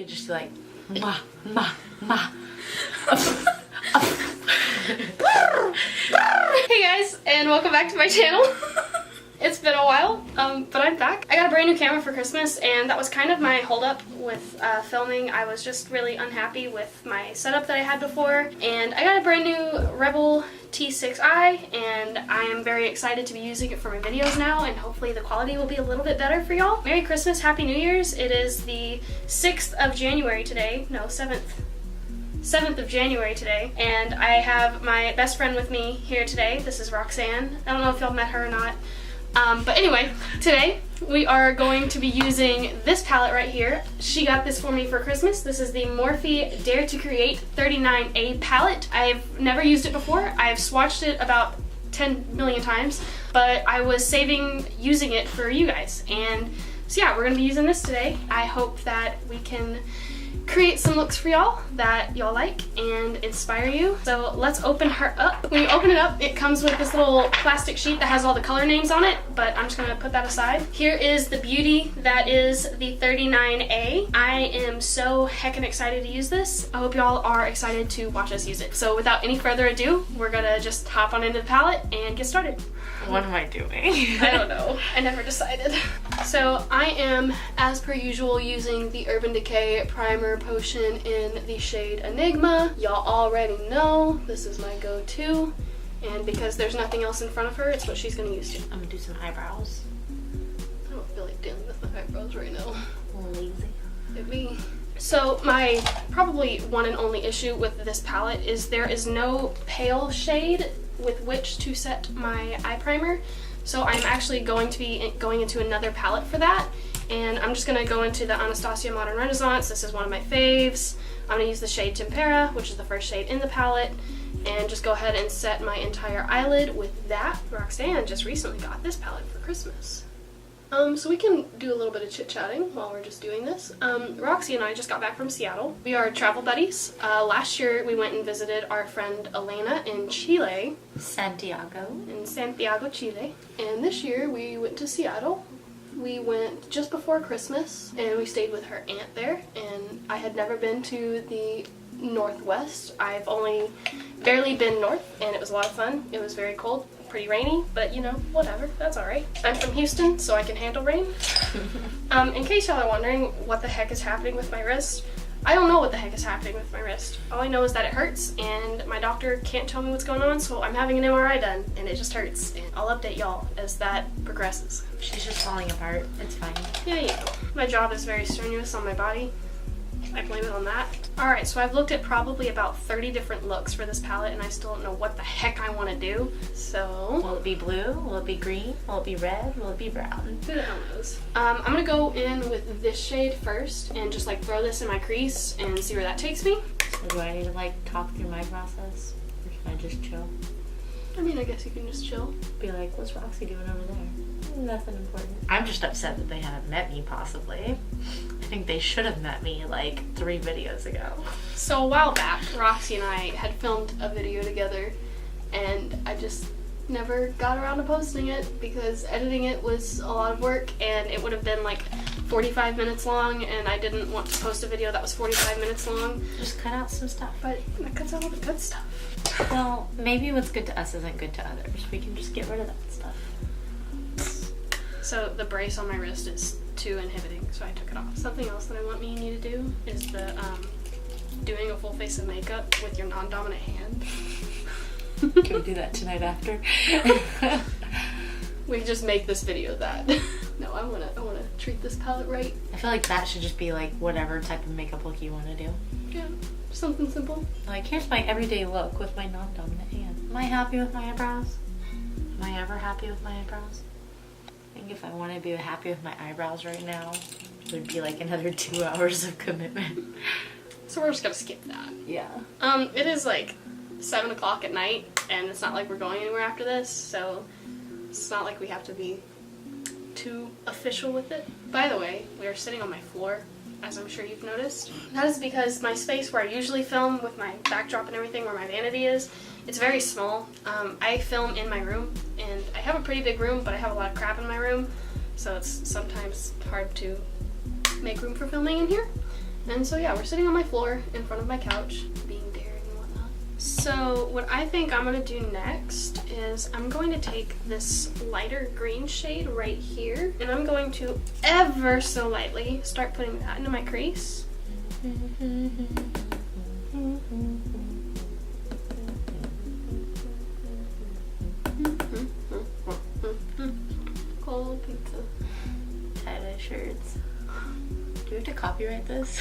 could just be like, ma, ma, ma. Hey guys, and welcome back to my channel. It's been a while, but I'm back. I got a brand new camera for Christmas, and that was kind of my holdup with filming. I was just really unhappy with my setup that I had before, and I got a brand new Rebel T6i, and I am very excited to be using it for my videos now, and hopefully the quality will be a little bit better for y'all. Merry Christmas, Happy New Year's. It is the 6th of January today. No, 7th of January today, and I have my best friend with me here today. This is Roxanne. I don't know if y'all met her or not. But anyway, today we are going to be using this palette right here. She got this for me for Christmas. This is the Morphe Dare to Create 39A palette. I've never used it before. I've swatched it about 10 million times, but I was saving using it for you guys. And so yeah, we're gonna be using this today. I hope that we can create some looks for y'all that y'all like and inspire you. So let's open her up. When you open it up, it comes with this little plastic sheet that has all the color names on it, but I'm just gonna put that aside. Here is the beauty that is the 39A. I am so heckin' excited to use this. I hope y'all are excited to watch us use it. So without any further ado, we're gonna just hop on into the palette and get started. What am I doing? I don't know. I never decided. So I am, as per usual, using the Urban Decay Primer Potion in the shade Enigma. Y'all already know this is my go-to, and because there's nothing else in front of her, it's what she's gonna use too. I'm gonna do some eyebrows. I don't feel like dealing with my eyebrows right now. A little lazy. It be. So my probably one and only issue with this palette is there is no pale shade with which to set my eye primer. So I'm actually going to be going into another palette for that, and I'm just gonna go into the Anastasia Modern Renaissance. This is one of my faves. I'm gonna use the shade Tempera, which is the first shade in the palette, and just go ahead and set my entire eyelid with that. Roxanne just recently got this palette for Christmas. So we can do a little bit of chit-chatting while we're just doing this. Roxy and I just got back from Seattle. We are travel buddies. Last year we went and visited our friend Elena in Chile. Santiago. In Santiago, Chile. And this year we went to Seattle. We went just before Christmas, and we stayed with her aunt there. And I had never been to the Northwest. I've only barely been north, and it was a lot of fun. It was very cold. Pretty rainy, but you know, whatever, that's alright. I'm from Houston, so I can handle rain. In case y'all are wondering what the heck is happening with my wrist, I don't know what the heck is happening with my wrist. All I know is that it hurts, and my doctor can't tell me what's going on, so I'm having an MRI done, and it just hurts. And I'll update y'all as that progresses. She's just falling apart. It's fine. Yeah, you know. My job is very strenuous on my body. I blame it on that. Alright, so I've looked at probably about 30 different looks for this palette, and I still don't know what the heck I want to do. So will it be blue? Will it be green? Will it be red? Will it be brown? Who the hell knows? I'm gonna go in with this shade first and just like throw this in my crease and see where that takes me. So do I need to like talk through my process? Or can I just chill? I mean, I guess you can just chill. Be like, what's Roxy doing over there? Nothing important. I'm just upset that they haven't met me, possibly. I think they should have met me like 3 videos ago. So a while back, Roxy and I had filmed a video together, and I just never got around to posting it because editing it was a lot of work, and it would have been like 45 minutes long, and I didn't want to post a video that was 45 minutes long. Just cut out some stuff. But that cuts out all the good stuff. Well, maybe what's good to us isn't good to others. We can just get rid of that stuff. So the brace on my wrist is too inhibiting, so I took it off. Something else that I want me and you to do is the doing a full face of makeup with your non-dominant hand. Can we do that tonight after? We can just make this video that. No, I wanna treat this palette right. I feel like that should just be like whatever type of makeup look you want to do. Yeah, something simple. Like, here's my everyday look with my non-dominant hand. Am I happy with my eyebrows? Am I ever happy with my eyebrows? I think if I wanted to be happy with my eyebrows right now, it would be like another 2 hours of commitment. So we're just gonna skip that. Yeah. It is like 7 o'clock at night, and it's not like we're going anywhere after this, so it's not like we have to be too official with it. By the way, we are sitting on my floor, as I'm sure you've noticed. That is because my space where I usually film with my backdrop and everything, where my vanity is, it's very small. I film in my room, and I have a pretty big room, but I have a lot of crap in my room, so it's sometimes hard to make room for filming in here. And so yeah, we're sitting on my floor in front of my couch, being daring and whatnot. So what I think I'm gonna do next is I'm going to take this lighter green shade right here, and I'm going to ever so lightly start putting that into my crease. Cold pizza. Tie-dye shirts. Do we have to copyright this?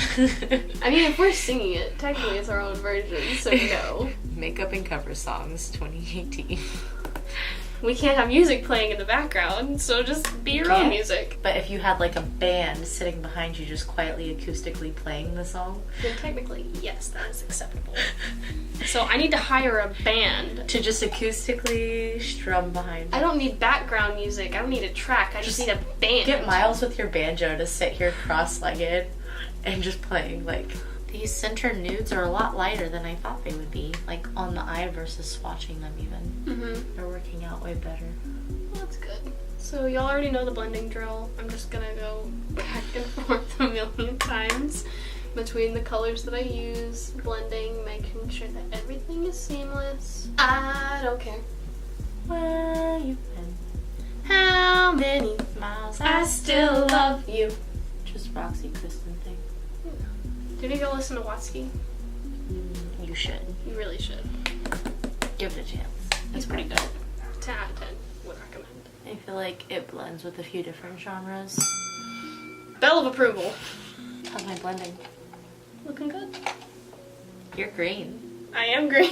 I mean, if we're singing it, technically it's our own version, so no. Makeup and cover songs 2018. We can't have music playing in the background, so just be your own music. But if you had like a band sitting behind you just quietly acoustically playing the song, then technically, yes, that is acceptable. So I need to hire a band to just acoustically strum behind you. I don't need background music. I don't need a track. I just need a band. Get Miles with your banjo to sit here cross-legged and just playing. Like, these center nudes are a lot lighter than I thought they would be. Like on the eye versus swatching them even. They're working out way better. Well, that's good. So y'all already know the blending drill. I'm just gonna go back and forth a million times between the colors that I use, blending, making sure that everything is seamless. I don't care where you've been, how many miles I still love you. Just Roxy Kristen thing. Did you go listen to Watsky? You should. You really should. Give it a chance. It's pretty good. 10 out of 10 would recommend. I feel like it blends with a few different genres. Bell of approval. How's my blending? Looking good. You're green. I am green.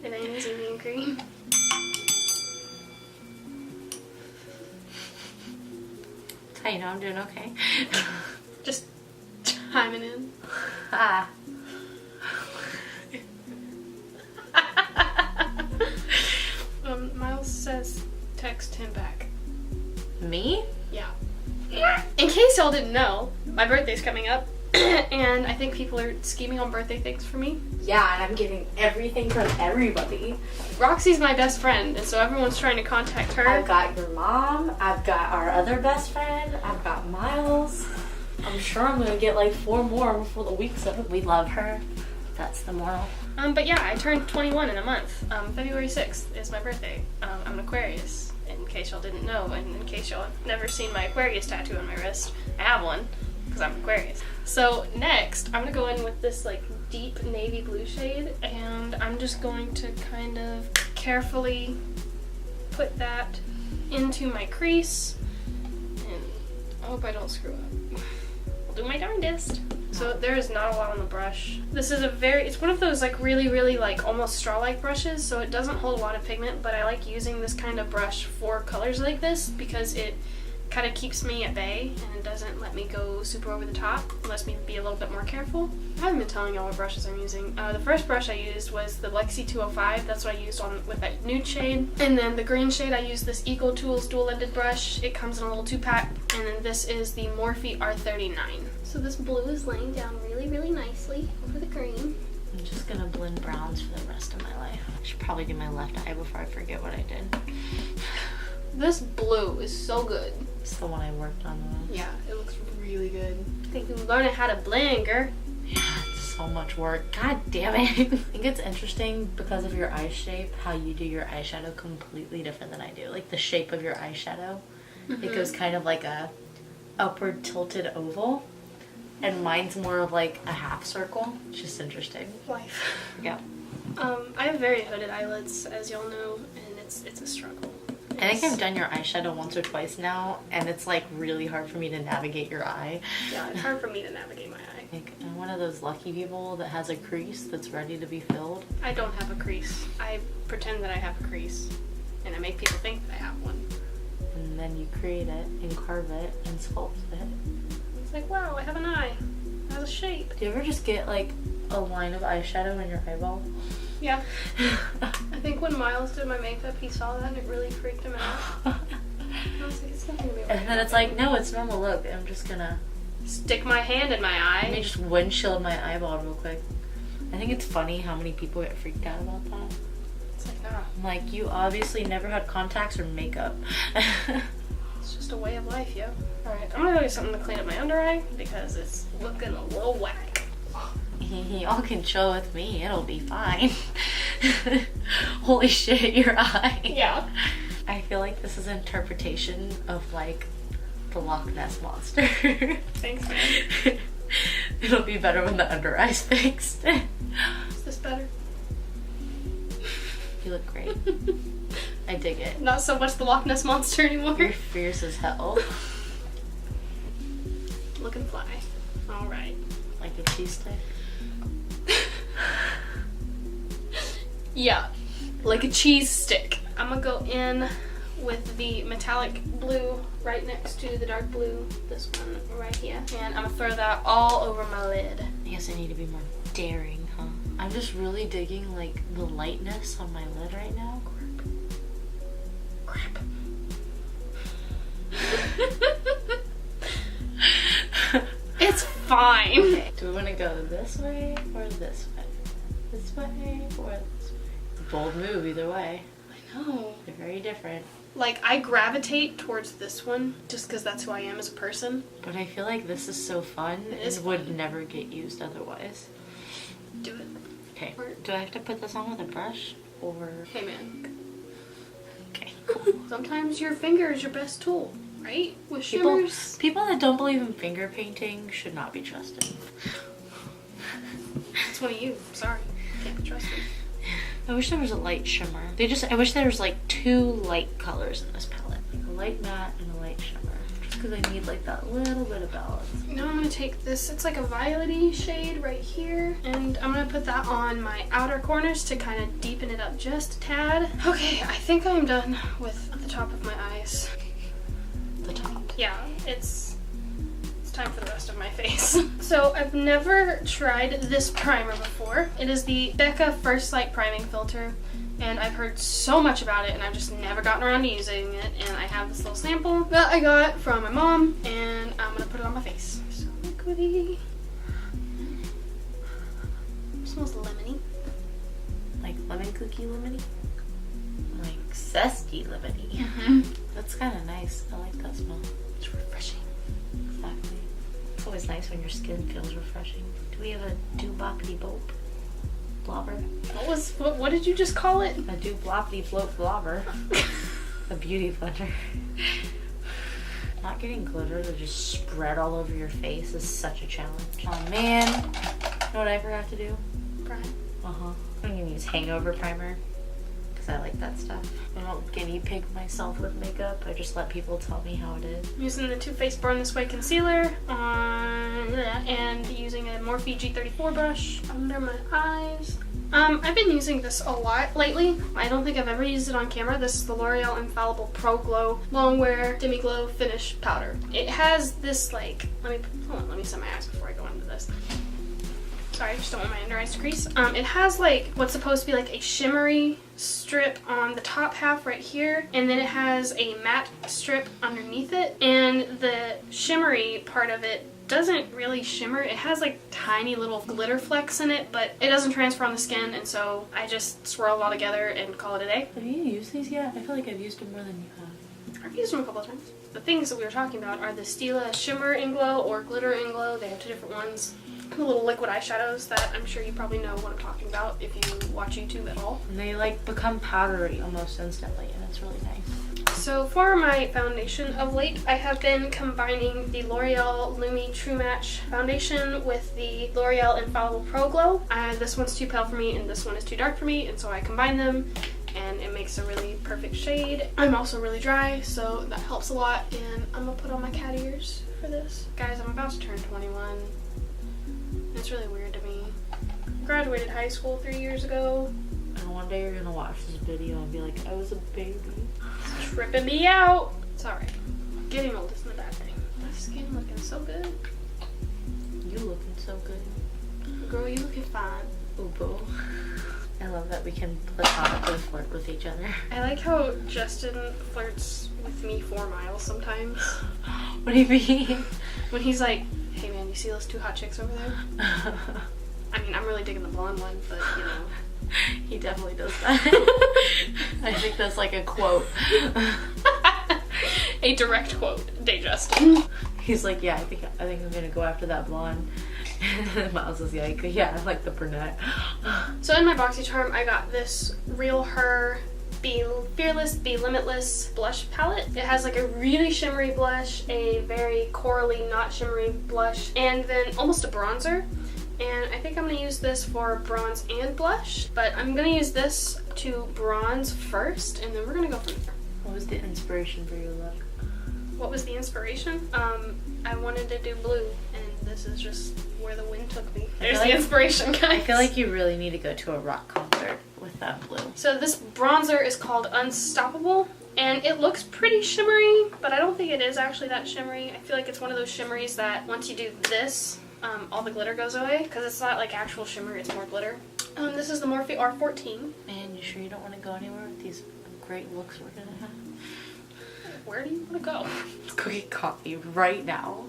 And I'm using being green. That's how you know I'm doing okay. Just chiming in. Ah. Miles says text him back. Me? Yeah. In case y'all didn't know, my birthday's coming up, and I think people are scheming on birthday things for me. Yeah, and I'm getting everything from everybody. Roxy's my best friend, and so everyone's trying to contact her. I've got your mom, I've got our other best friend, I've got Miles. I'm sure I'm gonna get like 4 more before the week's up. We love her. That's the moral. But yeah, I turned 21 in a month. February 6th is my birthday. I'm an Aquarius, in case y'all didn't know, and in case y'all have never seen my Aquarius tattoo on my wrist. I have one, because I'm Aquarius. So next, I'm gonna go in with this like deep navy blue shade, and I'm just going to kind of carefully put that into my crease, and I hope I don't screw up. I'll do my darndest. So there is not a lot on the brush. This is it's one of those like really like almost straw-like brushes, so it doesn't hold a lot of pigment, but I like using this kind of brush for colors like this because it kind of keeps me at bay and it doesn't let me go super over the top. It lets me be a little bit more careful. I haven't been telling y'all what brushes I'm using. The first brush I used was the Lexi 205. That's what I used with that nude shade. And then the green shade, I used this Eco Tools dual-ended brush. It comes in a little 2-pack. And then this is the Morphe R39. So this blue is laying down really nicely over the green. I'm just gonna blend browns for the rest of my life. I should probably do my left eye before I forget what I did. This blue is so good. It's the one I worked on the most. Yeah, it looks really good. I think you're learning how to blend, girl. Yeah, it's so much work. God damn it. I think it's interesting because of your eye shape, how you do your eyeshadow completely different than I do. Like the shape of your eyeshadow, it goes kind of like a upward tilted oval. And mine's more of like a half circle. It's just interesting. Life. Yeah. I have very hooded eyelids, as y'all know, and it's a struggle. I think I've done your eyeshadow once or twice now, and it's like really hard for me to navigate your eye. Yeah, it's hard for me to navigate my eye. Like, I'm one of those lucky people that has a crease that's ready to be filled. I don't have a crease. I pretend that I have a crease, and I make people think that I have one. And then you create it and carve it and sculpt it. It's like, wow, I have an eye. It has a shape. Do you ever just get like a line of eyeshadow in your eyeball? Yeah. I think when Miles did my makeup, he saw that and it really freaked him out. I was like, it's not gonna be right. And then it's like, no, it's normal. Look, I'm just gonna stick my hand in my eye. Let me just windshield my eyeball real quick. I think it's funny how many people get freaked out about that. It's like, nah. Like, you obviously never had contacts or makeup. It's just a way of life, yo. Alright, I'm gonna go get something to clean up my under eye because it's looking a little whack. Y'all can chill with me, it'll be fine. Holy shit, your eye. Yeah. I feel like this is an interpretation of like the Loch Ness Monster. Thanks, man. It'll be better when the under eye's fixed. Is this better? You look great. I dig it. Not so much the Loch Ness Monster anymore. You're fierce as hell. Looking fly. Alright. Like a cheese stick. Yeah, like a cheese stick. I'm gonna go in with the metallic blue right next to the dark blue, this one right here. And I'm gonna throw that all over my lid. I guess I need to be more daring, huh? I'm just really digging like the lightness on my lid right now. Crap. It's fine. Okay. Do we want to go this way or this way? This way or this way? It's a bold move either way. I know. They're very different. Like, I gravitate towards this one just because that's who I am as a person. But I feel like this is so fun and would never get used otherwise. Do it. Okay. Do I have to put this on with a brush or? Hey, man. Okay. Cool. Sometimes your finger is your best tool, right? With shimmers. People that don't believe in finger painting should not be trusted. It's one of you. Sorry. Can't be trusted. I wish there was a light shimmer. I wish there was like 2 light colors in this palette. Like a light matte and a light shimmer. Just because I need like that little bit of balance. Now I'm going to take this, it's like a violet-y shade right here, and I'm going to put that on my outer corners to kind of deepen it up just a tad. Okay, I think I'm done with the top of my eyes. The top. Yeah, it's time for the rest of my face. So I've never tried this primer before. It is the BECCA First Light Priming Filter, and I've heard so much about it and I've just never gotten around to using it, and I have this little sample that I got from my mom, and I'm gonna put it on my face. So liquidy. It smells lemony. Like lemon cookie lemony? Like zesty lemony. Mm-hmm. That's kind of nice. I like that smell. It's refreshing. Exactly. It's always nice when your skin feels refreshing. Do we have a do-boppity bope? Blobber? What did you just call it? A do-bloppity blope blobber. A beauty blender. Not getting glitter to just spread all over your face is such a challenge. Oh man. You know what I forgot to do? Prime. Uh-huh. I'm gonna use hangover primer. I like that stuff. I don't guinea pig myself with makeup. I just let people tell me how it is. I'm using the Too Faced Born This Way concealer and using a Morphe G34 brush under my eyes. I've been using this a lot lately. I don't think I've ever used it on camera. This is the L'Oreal Infallible Pro Glow Longwear Demi Glow Finish Powder. It has this like, let me set my eyes before I go into this. Sorry, I just don't want my under eyes to crease. It has like what's supposed to be like a shimmery strip on the top half right here, and then it has a matte strip underneath it, and the shimmery part of it doesn't really shimmer. It has like tiny little glitter flecks in it, but it doesn't transfer on the skin, and so I just swirl it all together and call it a day. Have you used these yet? I feel like I've used them more than you have. I've used them a couple of times. The things that we were talking about are the Stila Shimmer and Glow or Glitter and Glow. They have 2 different ones. The little liquid eyeshadows that I'm sure you probably know what I'm talking about if you watch YouTube at all. And they like become powdery almost instantly, and it's really nice. So for my foundation of late, I have been combining the L'Oreal Lumi True Match foundation with the L'Oreal Infallible Pro Glow. This one's too pale for me and this one is too dark for me, and so I combine them and it makes a really perfect shade. I'm also really dry, so that helps a lot, and I'm gonna put on my cat ears for this. Guys, I'm about to turn 21. It's really weird to me. I graduated high school 3 years ago. And one day you're gonna watch this video and be like, I was a baby. It's tripping me out. It's alright. Getting old isn't a bad thing. My skin looking so good. You looking so good. Girl, you looking fine. Ooh, boo. I love that we can platonically flirt with each other. I like how Justin flirts with me 4 miles sometimes. What do you mean? When he's like, hey man, you see those 2 hot chicks over there? I mean, I'm really digging the blonde one, but you know. He definitely does that. I think that's like a quote. A direct quote, Day Justin. He's like, yeah, I think I'm gonna go after that blonde. And Miles is like, yeah, I like the brunette. So in my BoxyCharm, I got this Realher Be Fearless, Be Limitless blush palette. It has like a really shimmery blush, a very corally, not shimmery blush, and then almost a bronzer. And I think I'm gonna use this for bronze and blush, but I'm gonna use this to bronze first, and then we're gonna go from there. What was the inspiration for your look? What was the inspiration? I wanted to do blue, and this is just where the wind took me. There's the inspiration, guys. I feel like you really need to go to a rock concert with that blue. So this bronzer is called Unstoppable, and it looks pretty shimmery, but I don't think it is actually that shimmery. I feel like it's one of those shimmeries that once you do this, all the glitter goes away, because it's not like actual shimmer, it's more glitter. This is the Morphe R14. Man, you sure you don't want to go anywhere with these great looks we're gonna have? Where do you want to go? Let's go get coffee right now.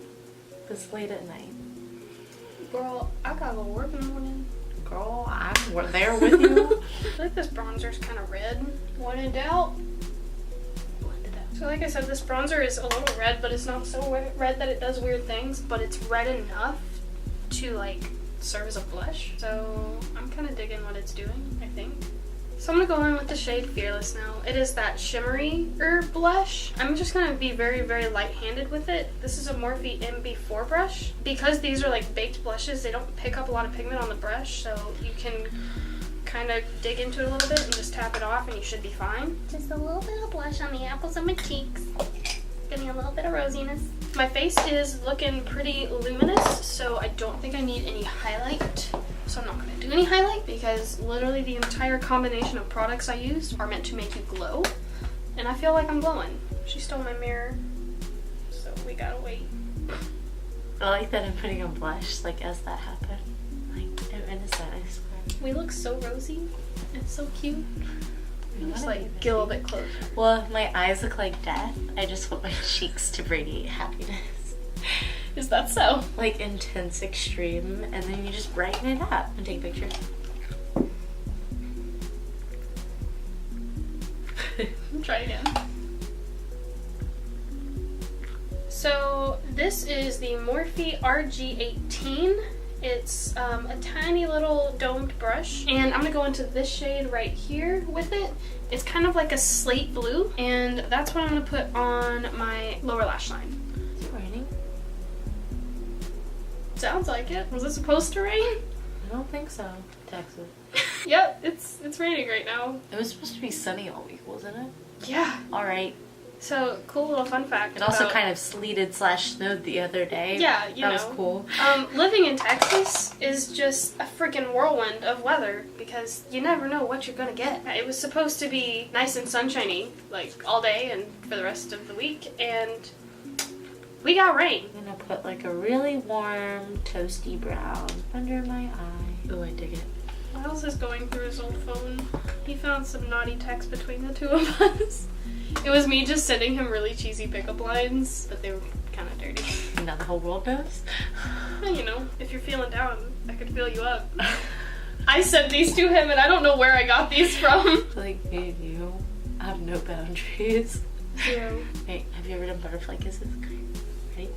This late at night. Girl, I gotta go work in the morning. Girl, I'm there with you. I feel like this bronzer's kind of red. When in doubt, blend it out. So like I said, this bronzer is a little red, but it's not so red that it does weird things, but it's red enough to like serve as a blush. So I'm kind of digging what it's doing, I think. So I'm gonna go in with the shade Fearless now. It is that shimmery blush. I'm just gonna be very, very light-handed with it. This is a Morphe MB4 brush. Because these are like baked blushes, they don't pick up a lot of pigment on the brush, so you can kind of dig into it a little bit and just tap it off and you should be fine. Just a little bit of blush on the apples of my cheeks. Give me a little bit of rosiness. My face is looking pretty luminous, so I don't think I need any highlight. So I'm not going to do any highlight because literally the entire combination of products I use are meant to make you glow. And I feel like I'm glowing. She stole my mirror, so we gotta wait. I like that I'm putting on blush, like, as that happened. Like, I'm innocent, I swear. We look so rosy. It's so cute. Just like get a little bit closer. Well, if my eyes look like death, I just want my cheeks to radiate happiness. Is that so? Like intense extreme, and then you just brighten it up and take pictures. Try again. So this is the Morphe RG18. It's a tiny little domed brush, and I'm gonna go into this shade right here with it. It's kind of like a slate blue, and that's what I'm gonna put on my lower lash line. Is it raining? Sounds like it. Was it supposed to rain? I don't think so. Texas. Yep, it's raining right now. It was supposed to be sunny all week, wasn't it? Yeah. All right. So, cool little fun fact. It also kind of sleeted / snowed the other day. Yeah, you know. That was cool. Living in Texas is just a freaking whirlwind of weather because you never know what you're gonna get. It was supposed to be nice and sunshiny, like, all day and for the rest of the week, and we got rain. I'm gonna put, like, a really warm, toasty brown under my eye. Oh, I dig it. Miles is going through his old phone. He found some naughty text between the two of us. It was me just sending him really cheesy pickup lines, but they were kind of dirty. Now the whole world knows? Well, you know, if you're feeling down, I could fill you up. I sent these to him, and I don't know where I got these from. Like, me and you have no boundaries. Yeah. Wait, have you ever done butterfly kisses? Ready?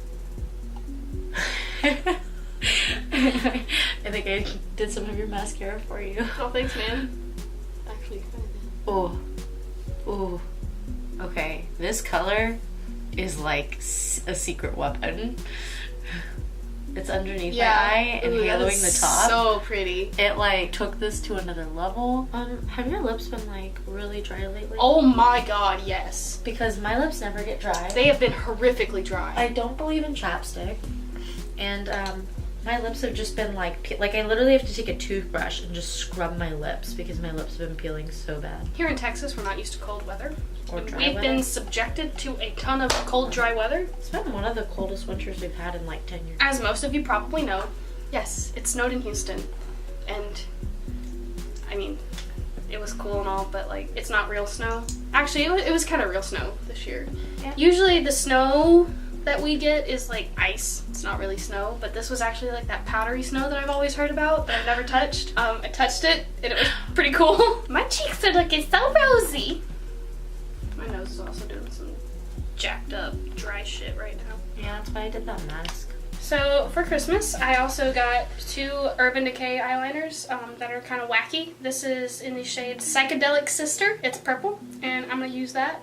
I think I did some of your mascara for you. Oh, thanks, man. Actually, Oh. Oh. Okay, this color is like a secret weapon. It's underneath my eye and haloing the top. So pretty. It like took this to another level. Have your lips been like really dry lately? Oh my god, yes. Because my lips never get dry. They have been horrifically dry. I don't believe in chapstick. And my lips have just been like I literally have to take a toothbrush and just scrub my lips because my lips have been peeling so bad. Here in Texas, we're not used to cold weather. Or dry We've weather. been subjected to a ton of cold, dry weather. It's been one of the coldest winters we've had in like 10 years. As most of you probably know, yes, it snowed in Houston. And, I mean, it was cool and all, but like, it's not real snow. Actually, it was kind of real snow this year. Yeah. Usually the snow that we get is like ice. It's not really snow, but this was actually like that powdery snow that I've always heard about that I've never touched. I touched it and it was pretty cool. My cheeks are looking so rosy. My nose is also doing some jacked up, dry shit right now. Yeah, that's why I did that mask. So for Christmas, I also got 2 Urban Decay eyeliners that are kind of wacky. This is in the shade Psychedelic Sister. It's purple, and I'm going to use that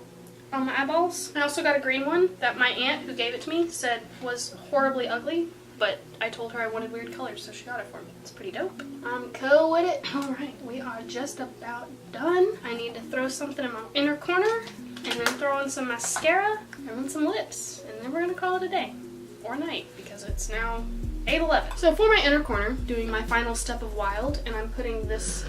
on my eyeballs. I also got a green one that my aunt, who gave it to me, said was horribly ugly, but I told her I wanted weird colors, so she got it for me. It's pretty dope. I'm cool with it. Alright, we are just about done. I need to throw something in my inner corner, and then throw on some mascara, and then some lips, and then we're going to call it a day. Or night, because it's now 8:11. So for my inner corner, doing my final step of wild, and I'm putting this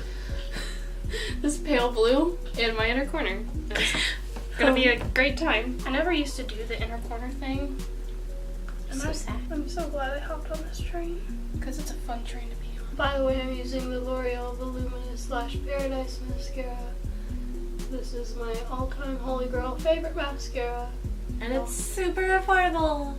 this pale blue in my inner corner. And it's gonna be a great time. I never used to do the inner corner thing. And So sad. I'm so glad I hopped on this train, because it's a fun train to be on. By the way, I'm using the L'Oreal Voluminous / Paradise Mascara. This is my all-time holy grail favorite mascara. And it's super affordable.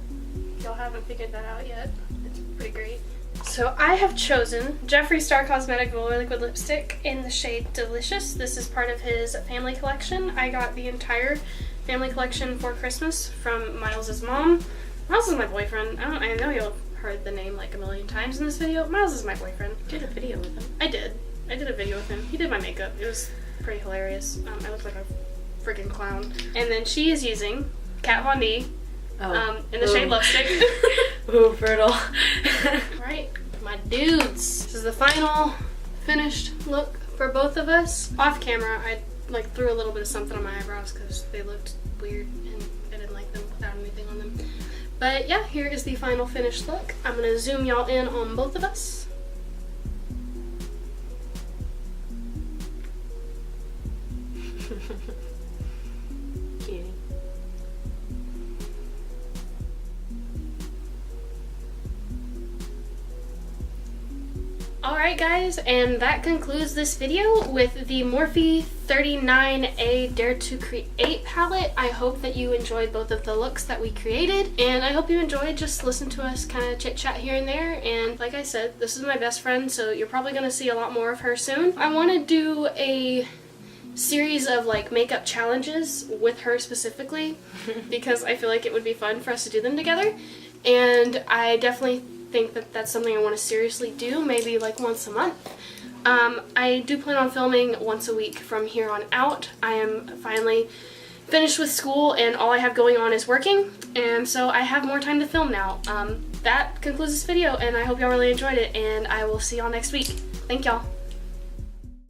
Y'all haven't figured that out yet. It's pretty great. So I have chosen Jeffree Star Cosmetic Roller Liquid Lipstick in the shade Delicious. This is part of his family collection. I got the entire family collection for Christmas from Miles's mom. Miles is my boyfriend. I know you'll heard the name like a million times in this video. Miles is my boyfriend. You did a video with him. I did a video with him. He did my makeup. It was pretty hilarious. I looked like a freaking clown. And then she is using Kat Von D in the shade Lipstick. Ooh, fertile. Right, my dudes. This is the final finished look for both of us. Off camera, I like threw a little bit of something on my eyebrows because they looked weird and I didn't like them without anything on them. But yeah, here is the final finished look. I'm gonna zoom y'all in on both of us. Cutie. Alright guys, and that concludes this video with the Morphe 39A Dare to Create palette. I hope that you enjoyed both of the looks that we created, and I hope you enjoyed just listen to us kind of chit chat here and there. And like I said, this is my best friend, so you're probably going to see a lot more of her soon. I want to do a series of like makeup challenges with her specifically because I feel like it would be fun for us to do them together, and I definitely think that that's something I want to seriously do, maybe like once a month. I do plan on filming once a week from here on out. I am finally finished with school and all I have going on is working, and so I have more time to film now. That concludes this video, and I hope y'all really enjoyed it, and I will see y'all next week. Thank y'all.